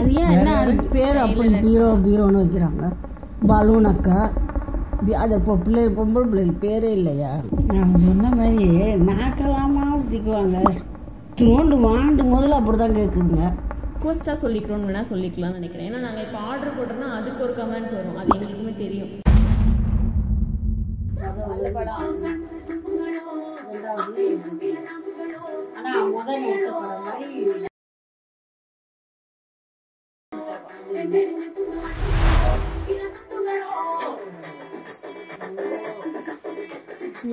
அது ஏன் என்ன பேர் அப்படி பீரோன்னு வைக்கிறாங்க? பலூன் அக்கா, அது இப்போ பொம்பளை பிள்ளைகள் பேரே இல்லையா? நான் சொன்ன மாதிரி நாக்கலாமா ஊற்றிக்குவாங்க. தோண்டு வாண்டு முதல்ல அப்படி தான் கேட்குதுங்க. ரிக்வஸ்ட்டாக சொல்லிக்கிறோன்னு வேணால் சொல்லிக்கலாம்னு நினைக்கிறேன். ஏன்னா நாங்கள் இப்போ ஆர்டர் போட்டோம்னா அதுக்கு ஒரு கமெண்ட்ஸ் வரும், அது எங்களுக்குமே தெரியும். ஆனால் முதல் நடிச்ச படம் மாதிரி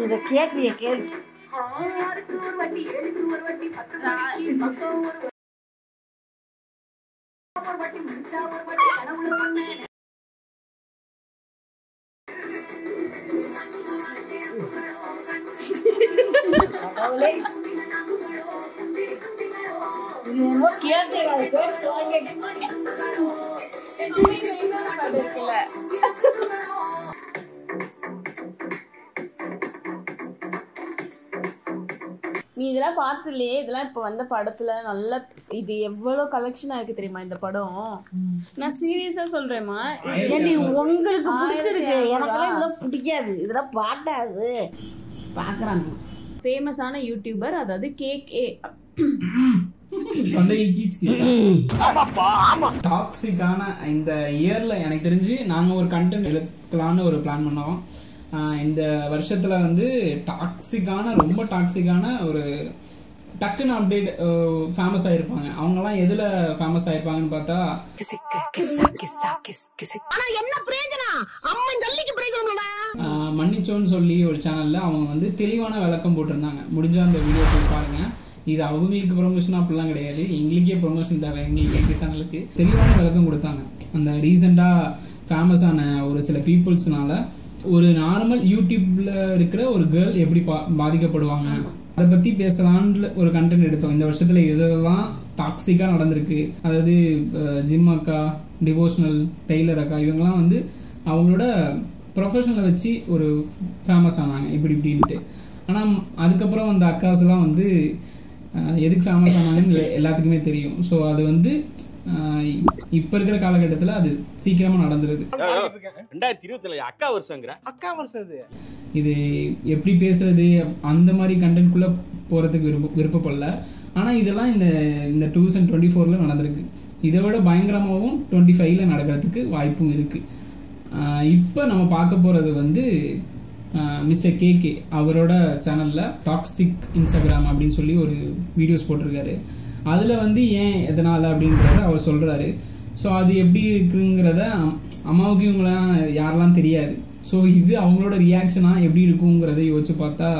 இதை கேட்குறிய கேள்வி நீ இதெல்லாம் பார்த்துலையே, இதெல்லாம் இப்போ வந்த படத்துல நல்ல இது எவ்வளோ கலெக்ஷன் ஆயிருக்கு தெரியுமா இந்த படம்? நான் சீரியஸா சொல்றேம்மா, உங்களுக்கு பிடிச்சிருக்கு, எனக்கெல்லாம் இதெல்லாம் பிடிக்காது, இதெல்லாம் பாட்டாது பார்க்குறாங்க. ஃபேமஸான யூடியூபர், அதாவது கேகே டாக்ஸிக்கான இந்த இயர்ல எனக்கு தெரிஞ்சு நாங்க ஒரு கண்டென்ட் எடுக்கலான்னு ஒரு பிளான் பண்ணோம். இந்த வருஷத்துல வந்து டாக்ஸிக்கான ரொம்ப டாக்ஸிக்கான ஒரு டக்குன்னு அப்டேட் ஃபேமஸ் ஆயிருப்பாங்க. அவங்கலாம் எதுல ஃபேமஸ் ஆயிருப்பாங்கன்னு பார்த்தா மன்னிச்சோன்னு சொல்லி ஒரு சேனல்ல அவங்க வந்து தெளிவான விளக்கம் போட்டிருந்தாங்க. முடிஞ்சா அந்த வீடியோ போய் பாருங்க. இது அவங்களுக்கு ப்ரொமோஷன் அப்படிலாம் கிடையாது, எங்களுக்கே ப்ரொமோஷன் தேவை. எங்கள் சேனலுக்கு தெளிவான விளக்கம் கொடுத்தாங்க. அந்த ரீசெண்டாக ஃபேமஸான ஒரு சில பீப்புள்ஸ்னால ஒரு நார்மல் யூடியூப்ல இருக்கிற ஒரு கேர்ள் எப்படி பாதிக்கப்படுவாங்க அதை பற்றி பேசலான்னு ஒரு கண்டென்ட் எடுத்தோம். இந்த வருஷத்தில் இதெல்லாம் டாக்ஸிக்காக நடந்திருக்கு. அதாவது ஜிம் அக்கா, டிவோஷனல், டெய்லர் அக்கா, இவங்கெல்லாம் வந்து அவங்களோட ப்ரொஃபஷனலை வச்சு ஒரு ஃபேமஸ் ஆனாங்க இப்படின்ட்டு. ஆனால் அதுக்கப்புறம் அந்த அக்காஸ்லாம் வந்து எதுக்கு ஃபேமஸ் ஆனாங்கன்னு எல்லாத்துக்குமே தெரியும். ஸோ அது வந்து இப்போ இருக்கிற காலகட்டத்தில் அது சீக்கிரமாக நடந்துருது. 2027 அக்கா வருஷம் இது எப்படி பேசுறது அந்த மாதிரி கண்டென்ட்குள்ளே போகிறதுக்கு விருப்பப்படல. ஆனால் இதெல்லாம் இந்த 2024 நடந்திருக்கு. இதை விட பயங்கரமாகவும் 2025 நடக்கிறதுக்கு வாய்ப்பும் இருக்குது. இப்போ நம்ம பார்க்க போகிறது வந்து மிஸ்டர் கேகே அவரோட சேனலில் டாக்ஸிக் இன்ஸ்டாகிராம் அப்படின்னு சொல்லி ஒரு வீடியோஸ் போட்டிருக்காரு. அதில் வந்து ஏன் எதனால் அப்படின்றத அவர் சொல்கிறாரு. ஸோ அது எப்படி இருக்குங்கிறத அம்மாவுக்கு இவங்களாம் யாரெல்லாம் தெரியாது. ஸோ இது அவங்களோட ரியாக்ஷனாக எப்படி இருக்குங்கிறத யோசிச்சு பார்த்தா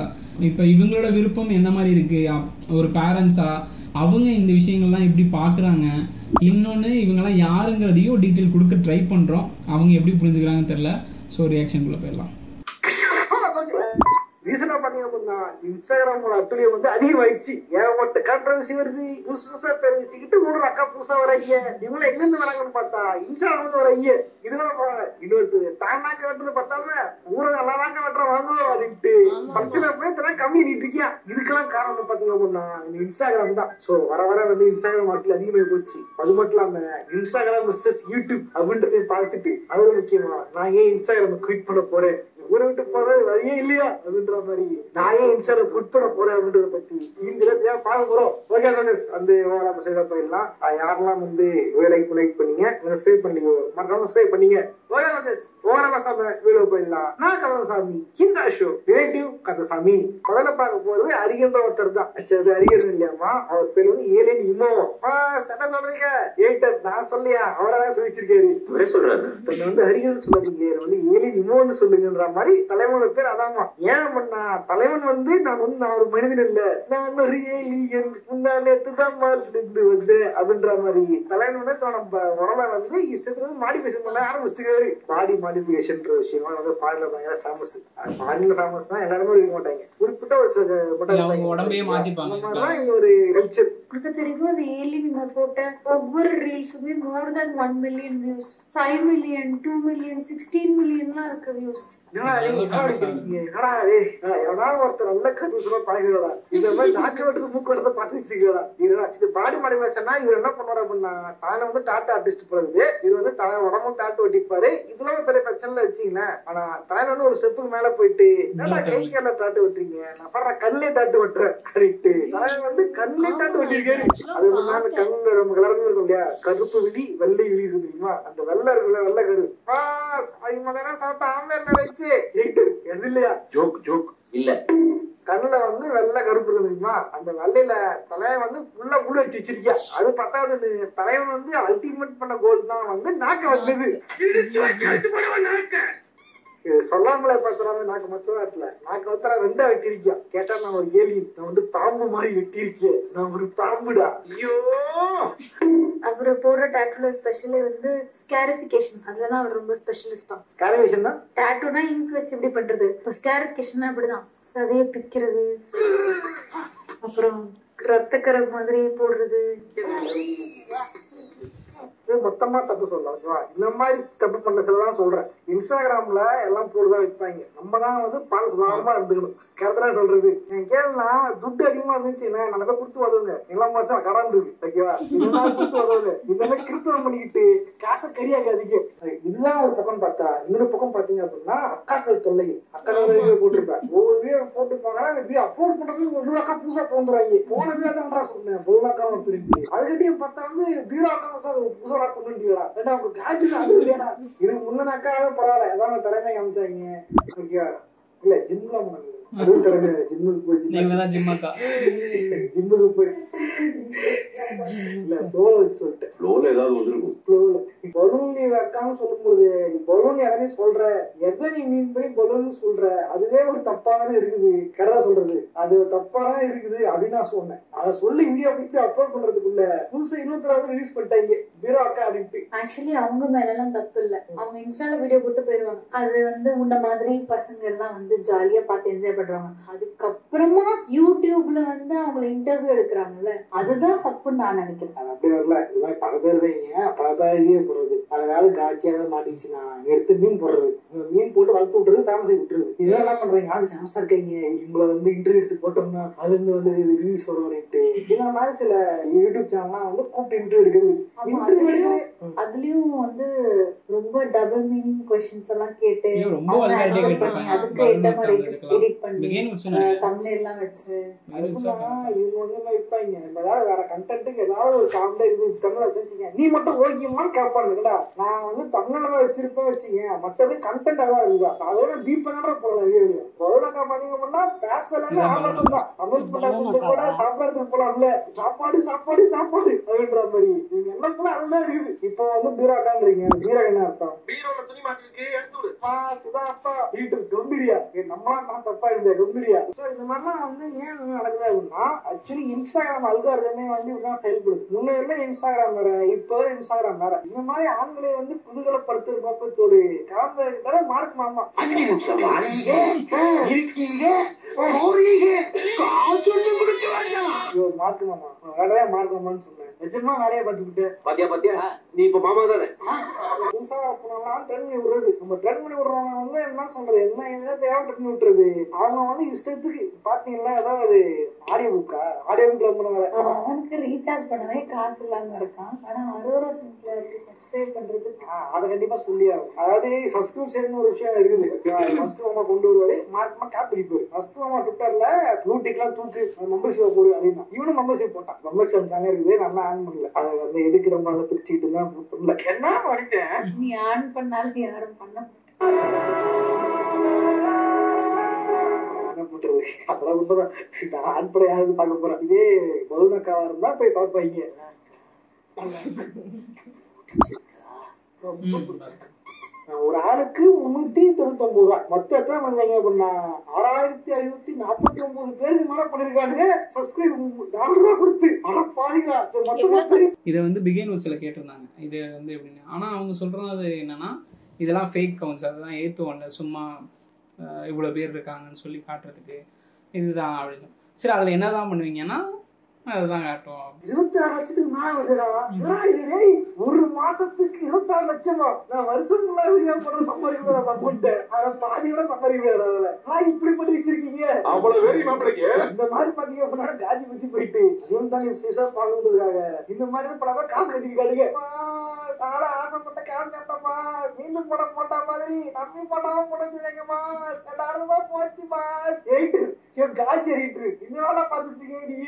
இப்போ இவங்களோட விருப்பம் என்ன மாதிரி இருக்குது, ஒரு பேரண்ட்ஸாக அவங்க இந்த விஷயங்கள்லாம் எப்படி பார்க்குறாங்க, இன்னொன்று இவங்கெல்லாம் யாருங்கிறதையும் டீட்டெயில் கொடுக்க ட்ரை பண்ணுறோம். அவங்க எப்படி புரிஞ்சுக்கிறாங்கன்னு தெரில. ஸோ ரியாக்ஷனுக்குள்ளே போயிடலாம். ரீசனா பாத்தீங்க அப்படின்னா இன்ஸ்டாகிராமோட அட்டுலியம் வந்து அதிகமாயிடுச்சு. ஏகப்பட்ட கான்ட்ரவர்சி வருது. புதுசா பேர் வச்சுக்கிட்டு ஒரு அக்கா புதுசா வராங்க. இவங்க எங்க இருந்து வராங்கன்னு பார்த்தா இன்ஸ்டாகிராம் வந்து வராங்க. இதுவரை இன்னொருத்தது தானாக்க வெட்டுறது பார்த்தாம ஊரை நல்லாதாக்க வெட்டுற வாங்குவோம் அப்படின்ட்டு பிரச்சனை அப்படியே கம்மி நீட்டு இருக்கியா. இதுக்கெல்லாம் காரணம் பாத்தீங்க அப்படின்னா இந்த இன்ஸ்டாகிராம் தான். சோ வர வந்து இன்ஸ்டாகிராம் அட்டுல அதிகமாகி போச்சு. அது மட்டும் இல்லாம இன்ஸ்டாகிராம் வெர்சஸ் யூடியூப் அப்படின்றதை பார்த்துட்டு அது முக்கியமா நான் ஏன் இன்ஸ்டாகிராம் குவிட் பண்ண போறேன், ஊரை விட்டு போறது வழியே இல்லையா அப்படின்ற மாதிரி நான் ஏன் இன்ஸ்டாகிராம் குட் பண்ண போறேன் அப்படின்றத பத்தி இந்த இடத்துல பார்க்க போறோம். ஓகே அந்த நம்ம சைடா போயிடலாம். யாரெல்லாம் வந்து லைக் பண்ணீங்க, சப்ஸ்கிரைப் பண்ணீங்க, மறக்காம சப்ஸ்கிரைப் பண்ணீங்க. வீடியோ போயிடலாம். நான் கந்தசாமி, இந்த ஷோ ரிலேட்டிவ் கந்தசாமி. முதல்ல பார்க்க போறது அரிகன்ற ஒருத்தர் தான். அது அரிகர் இல்லையாமா, அவர் பேர் வந்து ஏலியன் இமோவா. என்ன சொல்றீங்க ஏட்டர், நான் சொல்லியா அவரதான் சொல்லிச்சிருக்காரு சொல்றாரு. வந்து அரிகர் சொல்லாதீங்க, வந்து ஏலியன் இமோன்னு சொல்லுங்கன்ற மாதிரி தலைவனோட பேர் அதாமா. ஏன் பண்ணா தலைவன் வந்து நான் ஒரு மனிதன் இல்ல, நான் ஒரு ஏலியன், நேத்து தான் மார்ஸ்ல இருந்து வந்து அப்படின்ற மாதிரி தலைவன் வந்து நம்ம உடலை வந்து இஷ்டத்துல மாடிஃபிகேஷன் பண்ண ஆரம்பிச்சுக்காரு. பாடி மாடிஃபிகேஷன் விஷயம் வந்து பாடில பயங்கர ஃபேமஸ். பாடில ஃபேமஸ்னா எல்லாருமே இருக்க மாட்டாங்க, குறிப்பிட்ட ஒரு உடம்பையே மாத்திப்பாங்க. அந்த மாதிரிலாம் இந்த ஒரு கல்ச்சர். உங்களுக்கு தெரியுமா அந்த ஏலியன் போட்ட ஒவ்வொரு ரீல்ஸுமே மோர் தென் 1 மில்லியன் வியூஸ், 5 மில்லியன், 2 மில்லியன், 16 மில்லியன்லாம் இருக்கு வியூஸ். ஒருத்தர் நல்ல கருத்து சொல்ல பாக்கிறடா இந்த மாதிரி நாக்கு வெட்டுறது மூக்கு வெட்டுறத பார்த்து வச்சிருக்கா இவரு பாடி மாடி பேசினா இவர் என்ன பண்ணுவாரு அப்படின்னா தானே வந்து டாட்டா ஆர்டிஸ்ட் போறது இவர் வந்து தலை உடம்பும் டாட்டு வெட்டிப்பாரு இதெல்லாம் பெரிய பிரச்சனை வச்சுங்களேன். ஆனா தானே வந்து ஒரு ஸ்டெப்புக்கு மேல போயிட்டு என்னடா கை கால டாட்டு வெட்டுறீங்க நான் பாரு கண்ணிலே டாட்டு வெட்டுறேன் அப்படின்ட்டு தானே வந்து கண்ணிலே டாட்டு வெட்டிருக்காரு. அது வந்து அந்த கண்ணு நம்ம கலர்னு இருக்கும் இல்லையா கருப்பு விழி வெள்ளை விழி இருக்கு தெரியுமா அந்த வெள்ளை இருக்குல்ல வெள்ளை கரு சாப்பிட்டா ஆம்லேட்ல வச்சு எது இல்லையா ஜோக் ஜோக் இல்ல கண்ணுல வந்து வெள்ளை கருப்பு இருக்கு தெரியுமா அந்த வெள்ளையில தலையை வந்து ஃபுல்லா உள்ள வச்சு வச்சிருக்கியா அது பத்தாவது தலைவன் வந்து அல்டிமேட் பண்ண கோல் தான் வந்து நாக்க வெட்டுது சொல்லாமலே பாத்துறாங்க நாக்கு மொத்தமா வெட்டல நாக்கு மொத்தம் 2 வெட்டிருக்கியா கேட்டா நான் ஒரு ஏலி நான் வந்து பாம்பு மாதிரி வெட்டிருக்கேன் நான் ஒரு பாம்புடா. ஐயோ அவர் போடுற டாட்டூல ஸ்பெஷலி வந்து ஸ்கேரிஃபிகேஷன் அதுலதான் அவர் ரொம்ப ஸ்பெஷலிஸ்டா. ஸ்கேரிஃபிகேஷன் தான் டாட்டூனா இங்க் வச்சு எப்படி பண்றது இப்ப ஸ்கேரிஃபிகேஷன் அப்படிதான் சதைய பிக்கிறது அப்புறம் ரத்தக்கரை மாதிரி போடுறது. மொத்தமா தப்பு சொல்லலாம் ஓகேவா இந்த மாதிரி தப்பு பண்ண சிலதான் சொல்றேன். இன்ஸ்டாகிராம்ல எல்லாம் போடுதான் வைப்பாங்க நம்ம தான் வந்து பார்த்து சுதாரமா இருந்துக்கணும் கரெக்டா சொல்றது. கேளுனா துட்டு அதிகமா இருந்துச்சு நல்ல பேர் கொடுத்து வதவுங்க எல்லாம் மச்சா கடன் இருக்கு ஓகேவா இந்த மாதிரி கொடுத்து வதவுங்க இந்த மாதிரி கிருத்தனம் பண்ணிக்கிட்டு காசை கரியாக்காதீங்க. இதுதான் ஒரு பக்கம் பார்த்தா இன்னொரு பக்கம் பாத்தீங்க அப்படின்னா அக்காக்கள் தொல்லை அக்காக்கள் போட்டிருப்பேன் ஒவ்வொரு வீடியோ போட்டுருப்பாங்கன்னா அப்லோட் பண்றது ஒரு அக்கா புதுசா போந்துறாங்க போன வீடியோ சொன்னேன் பொருளாக்கா ஒருத்தருக்கு அதுக்கிட்டையும் பார்த்தா வந்து பீரோ அக்கா புதுசா இதுக்கு முன்னாக்கா பரவாயில்ல ஏதாவது திறமை காமிச்சாங்க ஓகேவா இல்ல ஜிம்ல அதுவும் திறமை ஜிம்முக்கு போய் ஜிம்முக்கு போய் இல்ல ஃப்ளோல வச்சு சொல்லிட்டேன் ஃப்ளோல ஏதாவது வந்துருக்கும் ஃப்ளோல பலூன் நீ வைக்காம சொல்லும்போது நீ பலூன் எதனே சொல்ற எதை நீ மீன் பண்ணி பலூன் சொல்ற அதுவே ஒரு தப்பா தானே இருக்குது கரெக்டா சொல்றது அது தப்பா தான் இருக்குது அப்படின்னு நான் சொன்னேன். அதை சொல்லி வீடியோ அப்படி அப்லோட் பண்றதுக்குள்ள புதுசா 26 ரிலீஸ் பண்ணிட்டாங்க பீரோ அக்கா அப்படின்ட்டு. ஆக்சுவலி அவங்க மேல எல்லாம் தப்பு இல்ல அவங்க இன்ஸ்டால வீடியோ போட்டு போயிருவாங்க அது வந்து உன்ன மாதிரி பசங்க எல்லாம் வந்து ஜாலியா பார்த்து என்ஜாய் பண்றாங்க. அதுக்கப்புறமா யூடியூப்ல வந்து அவங்களை இன்டர்வியூ எடுக்கிறாங்கல்ல அதுதான் தப்புன்னு நான் நினைக்கிறேன். அது அப்படி வரல இது மாதிரி பல பேர் வைங்க பல பேர் வீடியோ போடுறது அதாவது காட்சியாக மாட்டிச்சுன்னா எடுத்து மீன் போடுறது மீன் போட்டு வளர்த்து விட்டுறது ஃபேமஸ் ஆகி விட்டுறது இதெல்லாம் என்ன பண்றீங்க அது ஃபேமஸா இருக்கீங்க இவங்களை வந்து இன்டர்வியூ எடுத்து போட்டோம்னா அது இருந்து வந்து ரிவ்யூஸ் வருவான்ட்டு இந்த மாதிரி சில யூடியூப் சேனல்லாம் வந்து கூப்பிட்டு இன்டர்வியூ எடுக்குது. அதுலயும் வந்து ரொம்ப டபுள் மீனிங் क्वेश्चंस எல்லாம் கேட்டு அதுக்கு ஏத்த மாதிரி எடிட் பண்ணி தம்ப்நெயில் எல்லாம் வச்சு இவங்க வந்து வைப்பாங்க ஏதாவது வேற கண்டென்ட்டுக்கு ஏதாவது ஒரு காமெடி இது தமிழ்ல வச்சுங்க நீ மட்டும் ஓகேமான்னு கேட்பானுங்கடா நான் வந்து தமிழ்ல தான் வச்சிருப்பேன் வச்சுங்க மற்றபடி கண்டென்ட் அதான் இருக்குதா அதோட பீப் பண்ணாட போகலாம் வீடியோ கொரோனாக்கா பாத்தீங்க அப்படின்னா பேசலாமே ஆபாசம் தான் தமிழ் பண்ண கூட சாப்பிடறதுக்கு போலாம்ல சாப்பாடு சாப்பாடு சாப்பாடு அப்படின்ற மாதிரி நீங்க என்ன போல அதுதான் இருக்குது. இப்போ வந்து பீரோக்கான்றீங்க பீரோ என்ன அர்த்தம் பீரோல துணி மாட்டிருக்கு எடுத்து விடு சுதாப்பா வீட்டு கம்பீரியா நம்மளா நான் தப்பா இருந்தேன் கம்பீரியா. ஸோ இந்த மாதிரிலாம் வந்து ஏன் நடக்குது அப்படின்னா ஆக்சுவலி இன்ஸ்டாகிராம் அல்காரிதமே வந்து இப்படிதான் செயல்படுது. முன்னேறில இன்ஸ்டாகிராம் வேற இப்போ இன்ஸ்டாகிராம் வேற இந்த மாதிரி ஆண்களை வந்து குதூகலப்படுத்துற நோக்கத்தோடு கலந்து மார்க் மாமா மார்க் மாமா வேலையா மார்க் மாமான்னு சொன்னேன் நிஜமா வேலையை பார்த்துக்கிட்டு பாத்தியா பாத்தியா நீ இப்ப மாமா தானே புதுசா போனோம்னா ட்ரெண்ட் பண்ணி விடுறது நம்ம ட்ரெண்ட் பண்ணி விடுறவங்க வந்து என்ன சொல்றது என்ன எதுனா தேவை ட்ரெண்ட் பண்ணி விட்டுறது அவங்க வந்து இஷ்டத்துக்கு பாத்தீங்கன்னா ஏதாவது ஒரு ஆடியோ புக்கா ஆடியோ புக்ல பண்ணுவாங்க அவனுக்கு ரீசார்ஜ் பண்ணவே காசு இல்லாம இருக்கான் ஆனா அரோரா சிம்ப்ல சப்ஸ்கிரைப் பண்றது அதை கண்டிப்பா சொல்லி ஆகும். அதாவது சப்ஸ்கிரிப்ஷன் ஒரு விஷயம் இருக்குது மஸ்க் மாமா கொண்டு வருவாரு மார்க் கேப் பிடிப்பாரு மஸ்க் மாமா ட்விட்டர்ல ப்ளூ டிக்லாம் தூக்கு மெம்பர்ஷிப் போடு அப்படின்னா இவனும் மெம்பர்ஷிப் போட்டான் மெம்பர்ஷிப் சேனல் இருக்குது நல்லா ஆன் பண்ணல அதை வந்து எதுக்கு நம்ம அதை பிரிச்சுக்கிட்டு தான் பண்ணல என்ன படிச்சேன் நீ ஆன் பண்ணாலும் யாரும் பண்ண அதெல்லாம் உண்மைதான் நான் ஆன் பண்ண யாரும் பார்க்க போறேன் இதே பலூனக்காவா இருந்தா போய் பார்ப்பாங்க ரொம்ப பிடிச்சிருக்கு. ஒரு ஆளுக்கு 399 ரூபாய் மொத்தம் எத்தனை பண்ணீங்க அப்படின்னா 6549 பேருக்கு மேல பண்ணிருக்காங்க சப்ஸ்கிரைப் $4 கொடுத்து பாருங்களா. இதை வந்து பிகின் ஒரு சில கேட்டிருந்தாங்க இது வந்து எப்படின்னு. ஆனால் அவங்க சொல்றது என்னன்னா இதெல்லாம் ஃபேக் கவுண்ட்ஸ் அதெல்லாம் ஏற்றுவாங்க சும்மா இவ்வளோ பேர் இருக்காங்கன்னு சொல்லி காட்டுறதுக்கு இதுதான் அப்படின்னு. சரி அதில் என்ன தான் பண்ணுவீங்கன்னா அதுதான் காட்டுவோம். 26 லட்சத்துக்கு மேல வருதுடா. ஒரு மாசத்துக்கு 26 லட்சமா? நான் வருஷம் ஃபுல்லா வீடியோ போட சம்பாதிக்கிறேன் அமௌண்ட். அதை பாதி கூட சம்பாதிக்கிறேன். இப்படி பண்ணி வச்சிருக்கீங்க அவ்வளவு வெறி மாப்பிளைக்கு. இந்த மாதிரி பாத்தீங்க அப்படின்னா காஜி பத்தி போயிட்டு அதையும் தான் சீசா பாக்கணுன்றதுக்காக இந்த மாதிரி பல காசு கட்டிக்காடுங்க. நானும் ஆசைப்பட்ட காசு கட்டப்பா, மீண்டும் போட போட்டா மாதிரி நம்பி போட்டாம போட வச்சிருக்கேங்கம்மா. 2000 ரூபாய் போச்சுமா. காஜி எறிட்டு இந்த வேலை பார்த்துட்டு இருக்கீங்க நீ.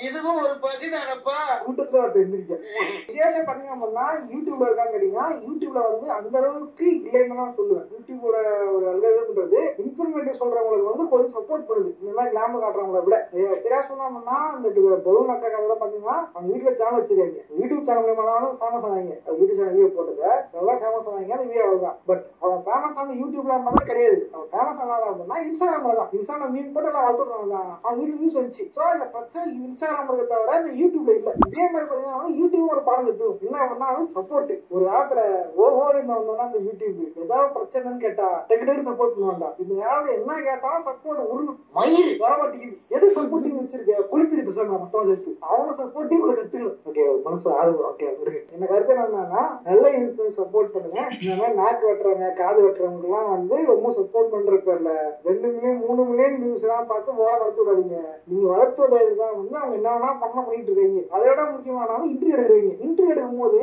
இதுவும் ஒரு பசி தானப்பா. கூட்டத்துல தெரிஞ்சிருக்கேன். வித்தியாசம் பாத்தீங்க அப்படின்னா யூடியூப்ல இருக்கான்னு கேட்டீங்கன்னா யூடியூப்ல வந்து அந்த அளவுக்கு இல்லைன்னு தான் சொல்லுவேன். யூடியூபோட ஒரு அல்காரிதம்ன்றது இன்ஃபர்மேட்டிவ் சொல்றவங்களுக்கு வந்து கொஞ்சம் சப்போர்ட் பண்ணுது. இந்த மாதிரி கிளாமர் காட்டுறவங்களை விட சரியா சொன்னோம்னா அந்த பலூன் அக்கா கதை பாத்தீங்கன்னா அவங்க வீட்டுல சேனல் வச்சிருக்காங்க. யூடியூப் சேனல் மூலமா தான் ஃபேமஸ் ஆனாங்க. அது யூடியூப் சேனல் வீடியோ போட்டது அதெல்லாம் ஃபேமஸ் ஆனாங்க. அந்த வீடியோ அவ்வளவுதான். பட் அவன் ஃபேமஸ் ஆனது யூடியூப்ல மட்டும் கிடையாது. அவன் ஃபேமஸ் ஆனாதான் அப்படின்னா இன்ஸ்டாகிராம்ல தான். இன்ஸ்டாகிராம் மீன் போட்டு எல்லாம் வளர்த்துறாங்க தான். அவன் வீட்டு நியூஸ் வந்துச்சு. ஸோ இந்த பிரச்சனை இன்ஸ்டாகிராம் இருக்க தவிர இந்த யூடியூப்ல இல்ல. இதே மாதிரி பாத்தீங்கன்னா யூடியூப் ஒரு பாடம் எடுத்தும் என்ன பண்ணா சப்போர்ட். ஒரு காலத்துல ஓஹோன்னு வந்தோம்னா அந்த யூடியூப் ஏதாவது பிரச்சனைன்னு கேட்டா டெக்னிக்கல் சப்போர்ட் பண்ணுவாண்டா. இந்த யாராவது என்ன கேட்டாலும் சப்போர்ட் ஒரு மயிர் வர மாட்டேங்குது. எது சப்போர்ட்டிங் வச்சிருக்க குளித்திரி பேசுறாங்க மொத்தம் சேர்த்து அவங்க சப்போர்ட்டிங் உங்களை கத்துக்கணும். ஓகே மனசு ஆர்வம். ஓகே என்ன கருத்து என்னன்னா நல்ல இன்ஃபுளுன்ஸ் சப்போர்ட் பண்ணுங்க. இந்த மாதிரி நாக்கு வெட்டுறவங்க காது வெட்டுறவங்க எல்லாம் வந்து ரொம்ப சப்போர்ட் பண்ற பேர்ல 2 மில்லியன் 3 மில்லியன் வியூஸ் எல்லாம் பார்த்து ஓட வளர்த்து விடாதீங்க. நீங்க வளர்த்ததான் வந்து அவங்க என்ன பண்ணிட்டு இருக்கீங்க. அதை விட முக்கியமானது இன்டர்வியூ எடுக்கிறீங்க. இன்டர்வியூ எடுக்கும் போது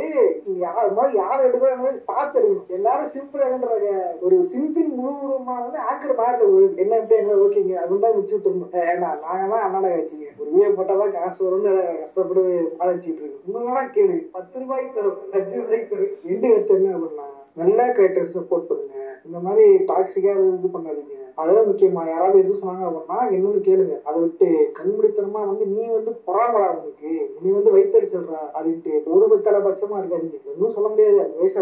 யார் எடுக்கிறோம் பார்த்து எடுக்கணும். எல்லாரும் சிம்பிள் எடுன்றாங்க. ஒரு சிம்பிள் முழுவதுமா வந்து ஆக்கர் மாறிட என்ன எப்படி எங்களை ஓகேங்க அப்படின்னா முடிச்சு விட்டுருணும். ஏன்னா நாங்க தான் அண்ணாட வச்சுங்க ஒரு வீடியோ போட்டாதான் காசு வரும்னு கஷ்டப்பட்டு ஆரம்பிச்சுட்டு இருக்கு. உங்களா கேளு 10 ரூபாய்க்கு தரும் 5 ரூபாய்க்கு தரும். எண்டு கருத்து என்ன அப்படின்னா நல்ல கிரியேட்டர்ஸ் சப்போர்ட் பண்ணுங்க. இந்த மாதிரி டாக்ஸிக்கா இது பண்ணாதீங்க. அதெல்லாம் முக்கியமா யாராவது எடுத்து சொன்னாங்க அப்படின்னா என்னன்னு கேளுங்க. அதை விட்டு கண்முடித்தனமா வந்து நீ வந்து பொறாமடா உனக்கு நீ வந்து வைத்தறி சொல்றா அப்படின்ட்டு ஒரு பத்தல பட்சமா இருக்காதீங்க. இன்னும் சொல்ல முடியாது. அந்த வயசு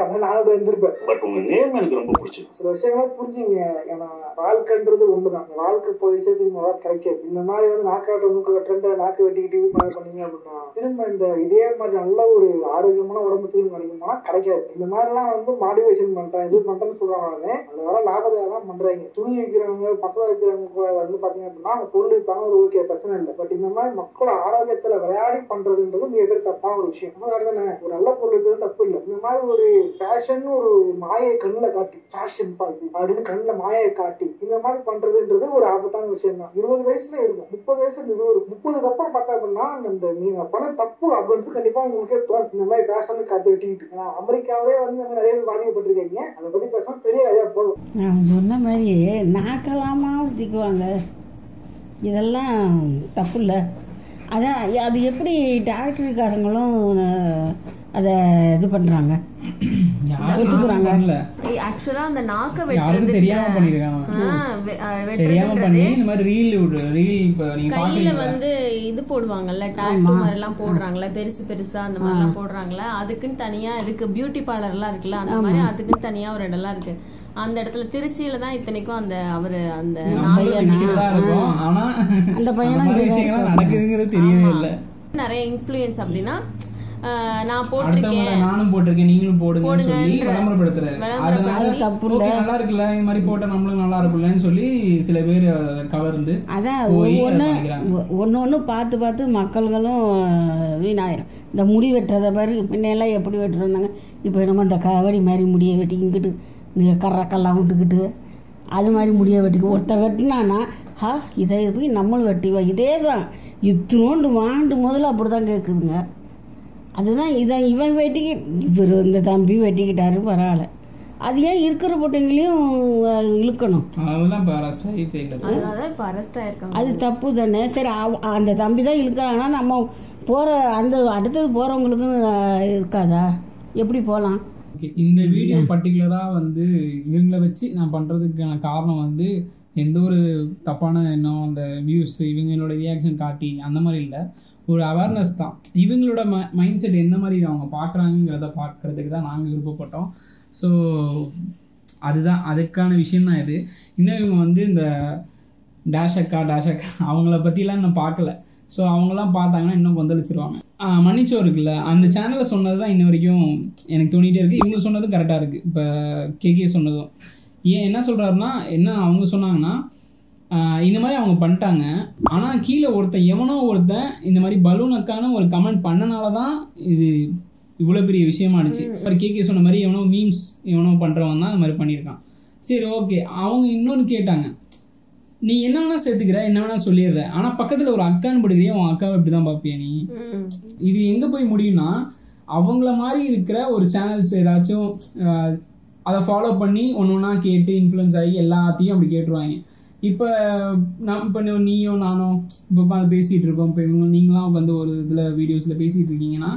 அதான் நானும் இருந்திருப்பேன். பட் உங்க நேர்மை எனக்கு ரொம்ப பிடிச்சிருக்கு. சில விஷயங்கள புரிஞ்சுங்க. ஏன்னா வாழ்க்கைன்றது ஒண்ணுதான். வாழ்க்கை போயிடுச்சு திரும்ப கிடைக்காது. இந்த மாதிரி வந்து நாக்காட்ட மூக்க வெட்டுற நாக்கு வெட்டிக்கிட்டு இது பண்ணீங்க அப்படின்னா திரும்ப இந்த இதே மாதிரி நல்ல ஒரு ஆரோக்கியமான உடம்பு திரும்ப கிடைக்குமா கிடைக்காது. இந்த மாதிரி எல்லாம் வந்து மாடிவேஷன் பண்றேன் இது பண்றேன்னு சொல்றாங்க. அது வர லாபத்துக்காக தான் பண்றாங்க. துணி வைக்கிறவங்க பசங்க வைக்கிறவங்க வந்து பாத்தீங்க அப்படின்னா அவங்க பொருள் வைப்பாங்க. அது ஓகே பிரச்சனை இல்லை. பட் இந்த மாதிரி மக்களோட ஆரோக்கியத்துல விளையாடி பண்றதுன்றது மிக பேர் தப்பான ஒரு விஷயம். தானே ஒரு நல்ல பொருள் வைக்கிறது தப்பு இல்லை. இந்த மாதிரி ஒரு ஃபேஷன் ஒரு மாயை கண்ணுல காட்டி ஃபேஷன் பார்த்து அப்படின்னு கண்ணுல மாயை காட்டி இந்த மாதிரி பண்றதுன்றது ஒரு ஆபத்தான விஷயம் தான். 20 வயசுல இருக்கும் 30 வயசுல இது ஒரு 30க்கு அப்புறம் பார்த்தா அப்படின்னா இந்த நீங்க பண்ண தப்பு அப்படின்றது கண்டிப்பா உங்களுக்கே தோணும். இந்த மாதிரி ஃபேஷன் காத்து வெட்டிக்கிட்டு ஏன்னா அமெரிக்காவே வந்து இந்த மாதிரி நிறைய பேர் பாதிக்கப்பட்டிருக்கீங்க. அதை பத்தி பேசணும் பெரிய கதையா போகும். நான் சொன்ன மாதிரி நாக்கலாமா ஊற்றிக்குவாங்க. இதெல்லாம் தப்பு இல்லை. அதான் அது எப்படி டாக்டருக்காரங்களும் அதை இது பண்ணுறாங்க ஒத்துக்குறாங்க. ஆக்சுவலா அந்த நாக்க யாருக்கும் தெரியாம பண்ணிருக்காங்க. தெரியாம பண்ணி இந்த மாதிரி ரீல் கையில வந்து இது போடுவாங்கல்ல டாட்டூ மாதிரி எல்லாம் போடுறாங்கல்ல பெருசு பெருசா அந்த மாதிரி எல்லாம் போடுறாங்களே அதுக்குன்னு தனியா இருக்கு. பியூட்டி பார்லர் எல்லாம் இருக்குல்ல அந்த மாதிரி அதுக்குன்னு தனியா ஒரு இடம்லாம் இருக்கு. அந்த இடத்துல திருச்சியில தான் இத்தனைக்கும் அந்த அவரு அந்த நடக்குதுங்கிறது தெரியவே இல்லை. நிறைய இன்ஃப்ளூயன்ஸ் அப்படின்னா நான் போட்டிருக்கேன் நானும் போட்டிருக்கேன் நீங்களும் போடுங்கன்னு சொல்லி விளம்பரப்படுத்துறாரு. நல்லா இருக்குல்ல இந்த மாதிரி போட்டா நம்மளும் நல்லா இருக்குல்லன்னு சொல்லி சில பேர் கவர்ந்து அதான் ஒன்று பார்த்து பார்த்து மக்கள்களும் வீணாயிரும். இந்த முடி வெட்டுறதை பாரு முன்னெல்லாம் எப்படி வெட்டுறாங்க. இப்போ நம்ம இந்த கவடி மாதிரி முடியை வெட்டி இங்கிட்டு நீங்கள் கறக்கெல்லாம் விட்டுக்கிட்டு அது மாதிரி முடியை வெட்டிக்கு ஒருத்தர் வெட்டினான்னா இதை போய் நம்மளும் வெட்டிவா இதே தான் இத்தினோண்டு வாண்டு முதல்ல அப்படி தான் கேட்குதுங்க. அதுதான் இவன் வெட்டிக்கிட்டு இந்த தம்பி வெட்டிக்கிட்டாரு பரவாயில்ல. அது ஏன் இருக்கிற பொட்டைங்களையும் இழுக்கணும். அது தப்பு தானே. சரி அந்த தம்பி தான் இழுக்கிறாங்கன்னா நம்ம போகிற அந்த அடுத்தது போகிறவங்களுக்கும் இருக்காதா? எப்படி போகலாம்? இந்த வீடியோ பர்டிகுலராக வந்து இவங்களை வச்சு நான் பண்ணுறதுக்கான காரணம் வந்து எந்த ஒரு தப்பான எண்ணம் அந்த வியூஸ் இவங்களோட ரியாக்ஷன் காட்டி அந்த மாதிரி இல்லை. ஒரு அவேர்னஸ் தான். இவங்களோட மைண்ட் செட் எந்த மாதிரி அவங்க பார்க்குறாங்கிறத பார்க்குறதுக்கு தான் நாங்கள் விருப்பப்பட்டோம். ஸோ அதுதான் அதுக்கான விஷயந்தான் இது. இன்னும் இவங்க வந்து இந்த டேஷ் அக்கா அவங்கள பற்றிலாம் இன்னும் பார்க்கல. ஸோ அவங்களாம் பார்த்தாங்கன்னா இன்னும் கொந்தளிச்சிருவாங்க. மன்னிச்சோ இருக்குல்ல அந்த சேனலில் சொன்னது தான் இன்ன வரைக்கும் எனக்கு தோணிகிட்டே இருக்குது. இவங்க சொன்னதும் கரெக்டாக இருக்குது. இப்போ கேகே சொன்னதும் என்ன சொல்கிறாருன்னா என்ன அவங்க சொன்னாங்கன்னா இந்த மாதிரி அவங்க பண்ணிட்டாங்க. ஆனால் கீழே எவனோ ஒருத்தன் இந்த மாதிரி பலூன் அக்கான ஒரு கமெண்ட் பண்ணனால தான் இது இவ்வளோ பெரிய விஷயமானுச்சு. கேகே சொன்ன மாதிரி எவனோ மீம்ஸ் எவனோ பண்ணுறவன் தான் இந்த மாதிரி பண்ணியிருக்கான். சரி ஓகே, அவங்க இன்னொன்று கேட்டாங்க, நீ என்ன வேணா சேர்த்துக்கிற, என்ன வேணா சொல்லிடுற, ஆனால் பக்கத்தில் ஒரு அக்கான்னு படுக்கிறியா, உன் அக்காவை இப்படி தான் பார்ப்பியா நீ? இது எங்கே போய் முடியும்னா, அவங்கள மாதிரி இருக்கிற ஒரு சேனல்ஸ் ஏதாச்சும் அதை ஃபாலோ பண்ணி ஒன்று ஒன்றா கேட்டு இன்ஃப்ளூயன்ஸ் ஆகி எல்லாத்தையும் அப்படி கேட்டுருவாங்க. இப்போ நீயோ நானோ இப்போ அதை பேசிகிட்டு இருக்கோம். இப்போ நீங்களாம் வந்து ஒரு இதில் வீடியோஸில் பேசிகிட்டு இருக்கீங்கன்னா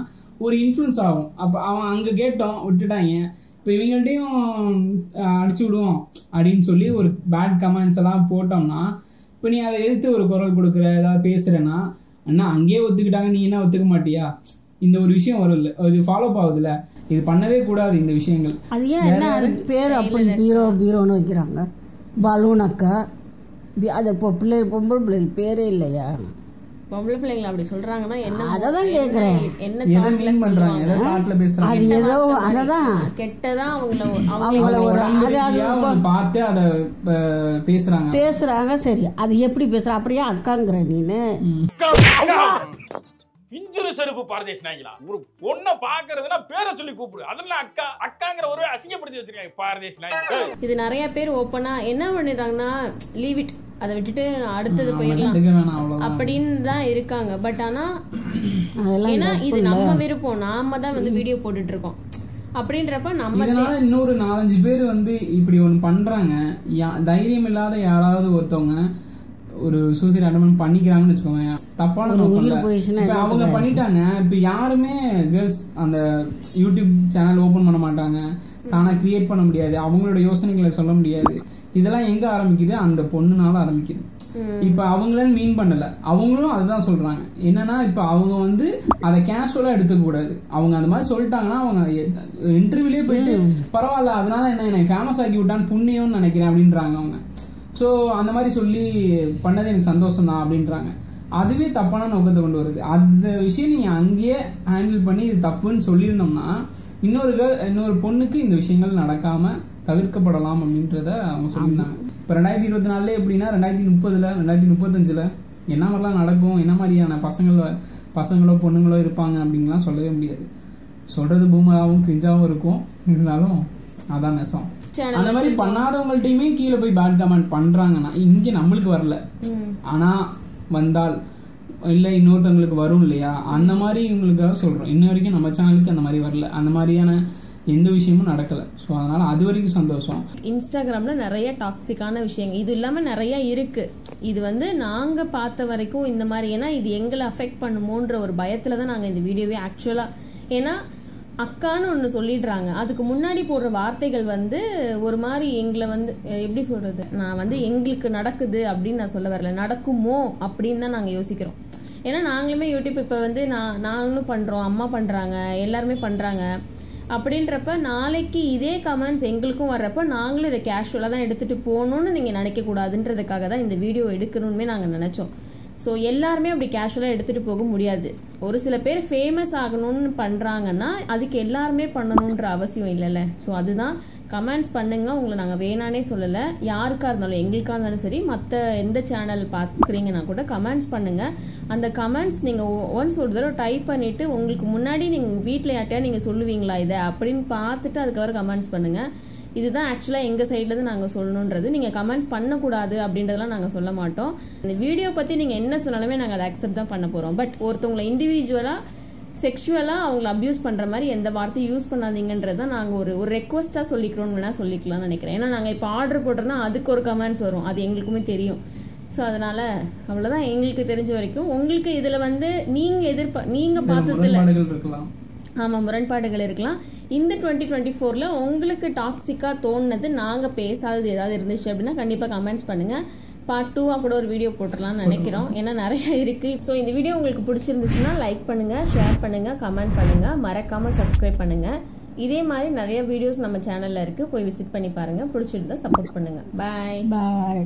ஒரு இன்ஃப்ளூயன்ஸ் ஆகும். அப்போ அவன் அங்கே கேட்டோம் விட்டுட்டாங்க, இப்போ இவங்கள்ட்டையும் அடிச்சு விடுவோம் அப்படின்னு சொல்லி ஒரு பேட் கமெண்ட்ஸ் எல்லாம் போட்டோம்னா, இப்போ நீ அதை எதிர்த்து ஒரு குரல் கொடுக்குற ஏதாவது பேசுகிறேன்னா, அண்ணா அங்கேயே ஒத்துக்கிட்டாங்க நீ என்ன ஒத்துக்க மாட்டியா? இந்த ஒரு விஷயம் வரும் இல்லை, இது ஃபாலோ ஆகுதுல்ல, இது பண்ணவே கூடாது இந்த விஷயங்கள். அது ஏன் என்ன பேர் அப்படி பீரோன்னு வைக்கிறாங்க? பலூன் அக்கா, அது இப்போ பொம்பளை பிள்ளைகள் பேரே இல்லையா? பொம்பளை பிள்ளைங்களை அப்படி சொல்றாங்கன்னா என்ன? அதான் கேக்குறேன். என்ன மீன் பண்றாங்க, ஏதோ தாட்ல பேசுறாங்க, அது ஏதோ அததான் கெட்டதா அவங்கள பார்த்து அதை பேசுறாங்க. சரி, அது எப்படி பேசுற? அப்படியே அக்காங்கிற நீனு பிஞ்சிரு செருப்பு பாரதேஷ் நாய்களா? ஒரு பொண்ணை பாக்குறதுன்னா பேரை சொல்லி கூப்பிடு, அதெல்லாம் அக்கா அக்காங்கிற ஒரு அசிங்கப்படுத்தி வச்சிருக்காங்க பாரதேஷ் நாய்கள். இது நிறைய பேர் ஓப்பனா என்ன பண்ணிடுறாங்கன்னா, லீவ் இட், அதை விட்டுட்டு அடுத்தது போயிடலாம் அப்படின்னு தான் இருக்காங்க. பட் ஆனா ஏன்னா இது நம்ம விருப்பம், நாம தான் வந்து வீடியோ போட்டுட்டு இருக்கோம். அப்படின்றப்ப நம்ம இன்னொரு 4-5 பேர் வந்து இப்படி ஒன்று பண்றாங்க. தைரியம் இல்லாத யாராவது ஒருத்தவங்க ஒரு சூசைட் அட்டெம்ப்ட் பண்ணிக்கிறாங்கன்னு வச்சுக்கோங்க, தப்பான நோக்கம். அவங்க பண்ணிட்டாங்க. இப்போ யாருமே கேர்ள்ஸ் அந்த யூடியூப் சேனல் ஓப்பன் பண்ண மாட்டாங்க, தானா கிரியேட் பண்ண முடியாது, அவங்களோட யோசனைகளை சொல்ல முடியாது. இதெல்லாம் எங்க ஆரம்பிக்குது? அந்த பொண்ணுனால ஆரம்பிக்குது. இப்ப அவங்களும் மீன் பண்ணல, அவங்களும் அதுதான் சொல்றாங்க. என்னன்னா இப்ப அவங்க வந்து அதை கேஷுவலா எடுத்துக்க கூடாது. அவங்க அந்த மாதிரி சொல்லிட்டாங்கன்னா அவங்க இன்டர்வியூலயே போயிட்டு பரவாயில்ல, அதனால என்ன ஃபேமஸ் ஆக்கி விட்டான்னு புண்ணியம்னு நினைக்கிறேன் அப்படின்றாங்க அவங்க. ஸோ அந்த மாதிரி சொல்லி பண்ணது எனக்கு சந்தோஷம் தான் அப்படின்றாங்க. அதுவே தப்பான நோக்கத்தை கொண்டு வருது. அந்த விஷயம் நீங்கள் அங்கேயே ஹேண்டில் பண்ணி இது தப்புன்னு சொல்லியிருந்தோம்னா இன்னொரு பொண்ணுக்கு இந்த விஷயங்கள் நடக்காமல் தவிர்க்கப்படலாம் அப்படின்றத அவங்க சொல்லியிருந்தாங்க. இப்போ 2024 எப்படின்னா 2030 2035 என்ன மாதிரிலாம் நடக்கும், என்ன மாதிரியான பசங்களோ பொண்ணுங்களோ இருப்பாங்க அப்படின்லாம் சொல்லவே முடியாது. சொல்கிறது பூமராகவும் கிரிஞ்சாகவும் இருக்கும், இருந்தாலும் அதான் நெசம். அந்த மாதிரி பண்ணாதவங்கள்ட்டையுமே கீழே போய் பேட் கமெண்ட் பண்றாங்கன்னா இங்கே நம்மளுக்கு வரல, ஆனா வந்தால் இல்லை இன்னொருத்தவங்களுக்கு வரும் இல்லையா, அந்த மாதிரி இவங்களுக்காக சொல்றோம். இன்ன வரைக்கும் நம்ம சேனலுக்கு அந்த மாதிரி வரல, அந்த மாதிரியான எந்த விஷயமும் நடக்கல. ஸோ அதனால அது வரைக்கும் சந்தோஷம். இன்ஸ்டாகிராம்ல நிறைய டாக்ஸிக்கான விஷயங்கள் இது இல்லாமல் நிறைய இருக்கு. இது வந்து நாங்க பார்த்த வரைக்கும் இந்த மாதிரி, ஏன்னா இது எங்களை அஃபெக்ட் பண்ணுமோன்ற ஒரு பயத்துல தான் நாங்கள் இந்த வீடியோவே ஆக்சுவலா, ஏன்னா அக்கான்னு ஒன்று சொல்லிடுறாங்க, அதுக்கு முன்னாடி போடுற வார்த்தைகள் வந்து ஒரு மாதிரி எங்களை வந்து எப்படி சொல்றது, நான் வந்து எங்களுக்கு நடக்குது அப்படின்னு நான் சொல்ல வரல, நடக்குமோ அப்படின்னு தான் நாங்கள் யோசிக்கிறோம். ஏன்னா நாங்களுமே யூடியூப் இப்போ வந்து நாங்களும் பண்ணுறோம், அம்மா பண்ணுறாங்க, எல்லாருமே பண்ணுறாங்க. அப்படின்றப்ப நாளைக்கு இதே கமெண்ட்ஸ் எங்களுக்கும் வர்றப்ப நாங்களும் இதை கேஷுவலாக தான் எடுத்துகிட்டு போகணுன்னு நீங்கள் நினைக்கக்கூடாதுன்றதுக்காக தான் இந்த வீடியோ எடுக்கணும்னு நாங்கள் நினச்சோம். ஸோ எல்லாருமே அப்படி கேஷுவலாக எடுத்துகிட்டு போக முடியாது. ஒரு சில பேர் ஃபேமஸ் ஆகணும்னு பண்ணுறாங்கன்னா அதுக்கு எல்லாருமே பண்ணணுன்ற அவசியம் இல்லைல்ல. ஸோ அதுதான் கமெண்ட்ஸ் பண்ணுங்க, உங்களை நாங்கள் வேணானே சொல்லலை. யாருக்காக இருந்தாலும் எங்களுக்காக இருந்தாலும் சரி, மற்ற எந்த சேனல் பார்க்குறீங்கன்னா கூட கமெண்ட்ஸ் பண்ணுங்கள். அந்த கமெண்ட்ஸ் நீங்கள் ஒன்ஸ் ஒரு தடவை டைப் பண்ணிவிட்டு உங்களுக்கு முன்னாடி நீங்கள் வீட்டில் யார்ட்டையா நீங்கள் சொல்லுவீங்களா இதை அப்படின்னு பார்த்துட்டு அதுக்கப்புறம் கமெண்ட்ஸ் பண்ணுங்கள். இதுதான் ஆக்சுவலாக எங்கள் சைட்லேருந்து நாங்கள் சொல்லணுன்றது. நீங்கள் கமெண்ட்ஸ் பண்ணக்கூடாது அப்படின்றதெல்லாம் நாங்கள் சொல்ல மாட்டோம். இந்த வீடியோ பற்றி நீங்கள் என்ன சொன்னாலுமே நாங்கள் அதை அக்செப்ட் தான் பண்ண போகிறோம். பட் ஒருத்தவங்களை இண்டிவிஜுவலாக செக்ஷுவலாக அவங்கள அப்யூஸ் பண்ணுற மாதிரி எந்த வார்த்தையும் யூஸ் பண்ணாதீங்கன்றது தான் நாங்கள் ஒரு ரெக்வஸ்ட்டாக சொல்லிக்கிறோம்னு வேணால் சொல்லிக்கலாம்னு நினைக்கிறேன். ஏன்னா நாங்கள் இப்போ ஆர்டர் போட்டோம்னா அதுக்கு ஒரு கமெண்ட்ஸ் வரும், அது எங்களுக்குமே தெரியும். ஸோ அதனால் அவ்வளோதான் எங்களுக்கு தெரிஞ்ச வரைக்கும். உங்களுக்கு இதில் வந்து நீங்கள் பார்த்ததில்ல, ஆமாம் முரண்பாடுகள் இருக்கலாம். இந்த 2024 உங்களுக்கு டாக்ஸிக்காக தோணுனது, நாங்கள் பேசாதது ஏதாவது இருந்துச்சு அப்படின்னா கண்டிப்பாக கமெண்ட்ஸ் பண்ணுங்கள். பார்ட் 2 கூட ஒரு வீடியோ போட்டுடலாம்னு நினைக்கிறோம், ஏன்னா நிறைய இருக்குது. ஸோ இந்த வீடியோ உங்களுக்கு பிடிச்சிருந்துச்சுன்னா லைக் பண்ணுங்கள், ஷேர் பண்ணுங்கள், கமெண்ட் பண்ணுங்கள், மறக்காமல் சப்ஸ்கிரைப் பண்ணுங்கள். இதே மாதிரி நிறைய வீடியோஸ் நம்ம சேனலில் இருக்குது, போய் விசிட் பண்ணி பாருங்கள். பிடிச்சிருந்தா சப்போர்ட் பண்ணுங்கள். பாய் பாய்.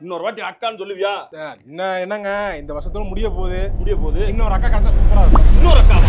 இன்னொரு வாட்டி அக்கான்னு சொல்லுவியா? என்னங்க இந்த வருஷத்தோட முடிய போகுது. இன்னொரு அக்கா கிடைச்சா சூப்பரா இருக்கும். இன்னொரு அக்கா